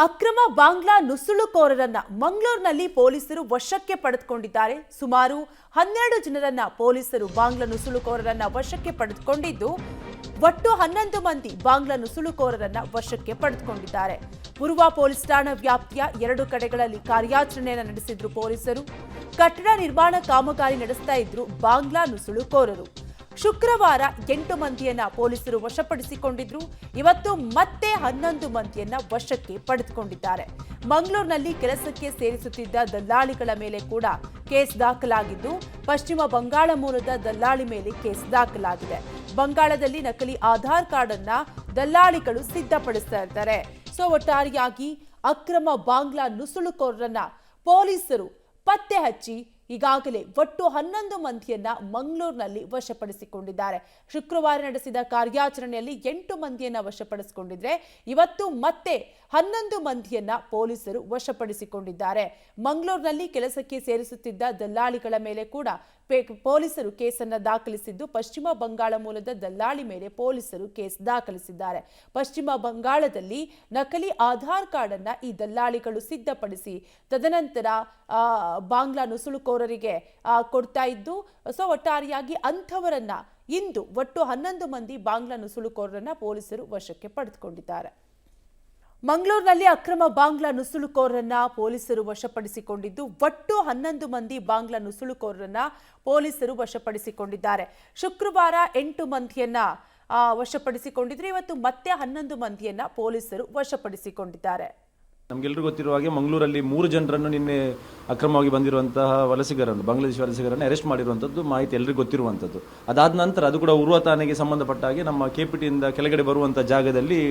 ಅಕ್ರಮ ಬಾಂಗ್ಲಾ ನುಸುಳುಕೋರರನ್ನ ಮಂಗಳೂರಿನಲ್ಲಿ ಪೊಲೀಸರು ವಶಕ್ಕೆ ಪಡೆದುಕೊಂಡಿದ್ದಾರೆ. ಸುಮಾರು 12 ಜನರನ್ನ ಪೊಲೀಸರು ಬಾಂಗ್ಲಾ ನುಸುಳುಕೋರರನ್ನ ವಶಕ್ಕೆ ಪಡೆದುಕೊಂಡಿದ್ದು, ಒಟ್ಟು 11 ಮಂದಿ ಬಾಂಗ್ಲಾ ನುಸುಳುಕೋರರನ್ನ ವಶಕ್ಕೆ ಪಡೆದುಕೊಂಡಿದ್ದಾರೆ. ಪೂರ್ವ ಪೊಲೀಸ್ ಠಾಣಾ ವ್ಯಾಪ್ತಿಯ 2 ಕಡೆಗಳಲ್ಲಿ ಕಾರ್ಯಾಚರಣೆಯನ್ನು ನಡೆಸಿದ್ರು ಪೊಲೀಸರು. ಕಟ್ಟಡ ನಿರ್ಮಾಣ ಕಾಮಗಾರಿ ನಡೆಸ್ತಾ ಇದ್ರು ಬಾಂಗ್ಲಾ ನುಸುಳುಕೋರರು. ಶುಕ್ರವಾರ 8 ಮಂದಿಯನ್ನ ಪೊಲೀಸರು ವಶಪಡಿಸಿಕೊಂಡಿದ್ರು. ಇವತ್ತು ಮತ್ತೆ 11 ಮಂದಿಯನ್ನ ವಶಕ್ಕೆ ಪಡೆದುಕೊಂಡಿದ್ದಾರೆ. ಮಂಗಳೂರಿನಲ್ಲಿ ಕೆಲಸಕ್ಕೆ ಸೇರಿಸುತ್ತಿದ್ದ ದಲ್ಲಾಳಿಗಳ ಮೇಲೆ ಕೂಡ ಕೇಸ್ ದಾಖಲಾಗಿದ್ದು, ಪಶ್ಚಿಮ ಬಂಗಾಳ ಮೂಲದ ದಲ್ಲಾಳಿ ಮೇಲೆ ಕೇಸ್ ದಾಖಲಾಗಿದೆ. ಬಂಗಾಳದಲ್ಲಿ ನಕಲಿ ಆಧಾರ್ ಕಾರ್ಡ್ ಅನ್ನ ದಲ್ಲಾಳಿಗಳು ಸಿದ್ಧಪಡಿಸ್ತಾ ಇದ್ದಾರೆ. ಒಟ್ಟಾರೆಯಾಗಿ ಅಕ್ರಮ ಬಾಂಗ್ಲಾ ನುಸುಳುಕೋರರನ್ನ ಪೊಲೀಸರು ಪತ್ತೆ ಹಚ್ಚಿ ಈಗಾಗಲೇ ಒಟ್ಟು 11 ಮಂದಿಯನ್ನ ಮಂಗಳೂರಿನಲ್ಲಿ ವಶಪಡಿಸಿಕೊಂಡಿದ್ದಾರೆ. ಶುಕ್ರವಾರ ನಡೆಸಿದ ಕಾರ್ಯಾಚರಣೆಯಲ್ಲಿ 8 ಮಂದಿಯನ್ನ ವಶಪಡಿಸಿಕೊಂಡಿದ್ರೆ, ಇವತ್ತು ಮತ್ತೆ 11 ಮಂದಿಯನ್ನ ಪೊಲೀಸರು ವಶಪಡಿಸಿಕೊಂಡಿದ್ದಾರೆ. ಮಂಗಳೂರಿನಲ್ಲಿ ಕೆಲಸಕ್ಕೆ ಸೇರಿಸುತ್ತಿದ್ದ ದಲ್ಲಾಳಿಗಳ ಮೇಲೆ ಕೂಡ ಪೊಲೀಸರು ಕೇಸನ್ನ ದಾಖಲಿಸಿದ್ದು, ಪಶ್ಚಿಮ ಬಂಗಾಳ ಮೂಲದ ದಲ್ಲಾಳಿ ಮೇಲೆ ಪೊಲೀಸರು ಕೇಸ್ ದಾಖಲಿಸಿದ್ದಾರೆ. ಪಶ್ಚಿಮ ಬಂಗಾಳದಲ್ಲಿ ನಕಲಿ ಆಧಾರ್ ಕಾರ್ಡ್ ಅನ್ನ ಈ ದಲ್ಲಾಳಿಗಳು ಸಿದ್ಧಪಡಿಸಿ ತದನಂತರ ಬಾಂಗ್ಲಾ ನುಸುಳುಕೋರರಿಗೆ ಕೊಡ್ತಾ ಇದ್ದು, ಒಟ್ಟಾರೆಯಾಗಿ ಅಂಥವರನ್ನ ಇಂದು ಒಟ್ಟು 11 ಮಂದಿ ಬಾಂಗ್ಲಾ ನುಸುಳುಕೋರರನ್ನ ಪೊಲೀಸರು ವಶಕ್ಕೆ ಪಡೆದುಕೊಂಡಿದ್ದಾರೆ. ಮಂಗಳೂರಿನಲ್ಲಿ ಅಕ್ರಮ ಬಾಂಗ್ಲಾ ನುಸುಳುಕೋರರನ್ನ ಪೊಲೀಸರು ವಶಪಡಿಸಿಕೊಂಡಿದ್ದು, ಒಟ್ಟು 11 ಮಂದಿ ಬಾಂಗ್ಲಾ ನುಸುಳುಕೋರರನ್ನ ಪೊಲೀಸರು ವಶಪಡಿಸಿಕೊಂಡಿದ್ದಾರೆ. ಶುಕ್ರವಾರ 8 ಮಂದಿಯನ್ನ ವಶಪಡಿಸಿಕೊಂಡಿದ್ರೆ, ಇವತ್ತು ಮತ್ತೆ 11 ಮಂದಿಯನ್ನ ಪೊಲೀಸರು ವಶಪಡಿಸಿಕೊಂಡಿದ್ದಾರೆ. ನಮಗೆಲ್ಲರಿಗೂ ಗೊತ್ತಿರುವ ಹಾಗೆ ಮಂಗಳೂರಲ್ಲಿ 3 ಜನರನ್ನು ನಿನ್ನೆ ಅಕ್ರಮವಾಗಿ ಬಂದಿರುವಂತಹ ವಲಸಿಗರನ್ನು, ಬಾಂಗ್ಲಾದೇಶಿ ವಲಸಿಗರನ್ನು ಅರೆಸ್ಟ್ ಮಾಡಿರುವಂಥದ್ದು ಮಾಹಿತಿ ಎಲ್ಲರಿಗೂ ಗೊತ್ತಿರುವಂಥದ್ದು. ಅದಾದ ನಂತರ ಅದು ಕೂಡ ಉರ್ವ ಠಾಣೆಗೆ ಸಂಬಂಧಪಟ್ಟ ಹಾಗೆ ನಮ್ಮ ಕೆಪಿಟಿಯಿಂದ ಕೆಳಗಡೆ ಬರುವಂಥ ಜಾಗದಲ್ಲಿ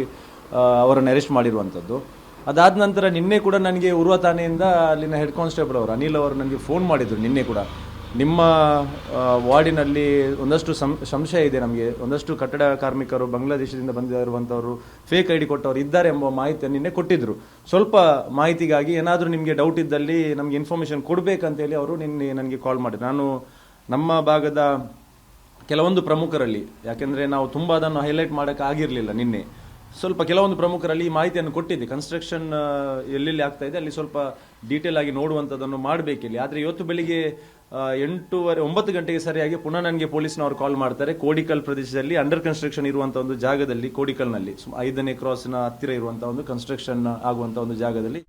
ಅವರನ್ನು ಅರೆಸ್ಟ್ ಮಾಡಿರುವಂಥದ್ದು. ಅದಾದ ನಂತರ ನಿನ್ನೆ ಕೂಡ ನನಗೆ ಉರ್ವ ಠಾಣೆಯಿಂದ ಅಲ್ಲಿನ ಹೆಡ್ ಕಾನ್ಸ್ಟೇಬಲ್ ಅವರು ಅನಿಲ್ ಅವರು ನನಗೆ ಫೋನ್ ಮಾಡಿದರು. ನಿನ್ನೆ ಕೂಡ ನಿಮ್ಮ ವಾರ್ಡಿನಲ್ಲಿ ಒಂದಷ್ಟು ಸಂಶಯ ಇದೆ, ನಮಗೆ ಒಂದಷ್ಟು ಕಟ್ಟಡ ಕಾರ್ಮಿಕರು ಬಾಂಗ್ಲಾದೇಶದಿಂದ ಬಂದಿರುವಂಥವರು ಫೇಕ್ ID ಕೊಟ್ಟವರು ಇದ್ದಾರೆ ಎಂಬ ಮಾಹಿತಿಯನ್ನು ನಿನ್ನೆ ಕೊಟ್ಟಿದ್ದರು. ಸ್ವಲ್ಪ ಮಾಹಿತಿಗಾಗಿ ಏನಾದರೂ ನಿಮಗೆ ಡೌಟ್ ಇದ್ದಲ್ಲಿ ನಮಗೆ ಇನ್ಫಾರ್ಮೇಷನ್ ಕೊಡಬೇಕಂತೇಳಿ ಅವರು ನಿನ್ನೆ ನನಗೆ ಕಾಲ್ ಮಾಡಿದ್ರು. ನಾನು ನಮ್ಮ ಭಾಗದ ಕೆಲವೊಂದು ಪ್ರಮುಖರಲ್ಲಿ, ಯಾಕೆಂದರೆ ನಾವು ತುಂಬ ಅದನ್ನು ಹೈಲೈಟ್ ಮಾಡೋಕ್ಕೆ ಆಗಿರಲಿಲ್ಲ, ನಿನ್ನೆ ಸ್ವಲ್ಪ ಕೆಲವೊಂದು ಪ್ರಮುಖರಲ್ಲಿ ಈ ಮಾಹಿತಿಯನ್ನು ಕೊಟ್ಟಿದ್ದೆ. ಕನ್ಸ್ಟ್ರಕ್ಷನ್ ಎಲ್ಲೆಲ್ಲಿ ಆಗ್ತಾ ಇದೆ ಅಲ್ಲಿ ಸ್ವಲ್ಪ ಡೀಟೇಲ್ ಆಗಿ ನೋಡುವಂಥದ್ದನ್ನು ಮಾಡಬೇಕಿಲ್ಲಿ. ಆದರೆ ಇವತ್ತು ಬೆಳಿಗ್ಗೆ 8:30-9 ಗಂಟೆಗೆ ಸರಿಯಾಗಿ ಪುನಃ ನನಗೆ ಪೊಲೀಸ್ನವರು ಕಾಲ್ ಮಾಡ್ತಾರೆ. ಕೋಡಿಕಲ್ ಪ್ರದೇಶದಲ್ಲಿ ಅಂಡರ್ ಕನ್ಸ್ಟ್ರಕ್ಷನ್ ಇರುವಂಥ ಒಂದು ಜಾಗದಲ್ಲಿ, ಕೋಡಿಕಲ್ನಲ್ಲಿ 5ನೇ ಕ್ರಾಸ್ನ ಹತ್ತಿರ ಇರುವಂಥ ಒಂದು ಕನ್ಸ್ಟ್ರಕ್ಷನ್ ಆಗುವಂಥ ಒಂದು ಜಾಗದಲ್ಲಿ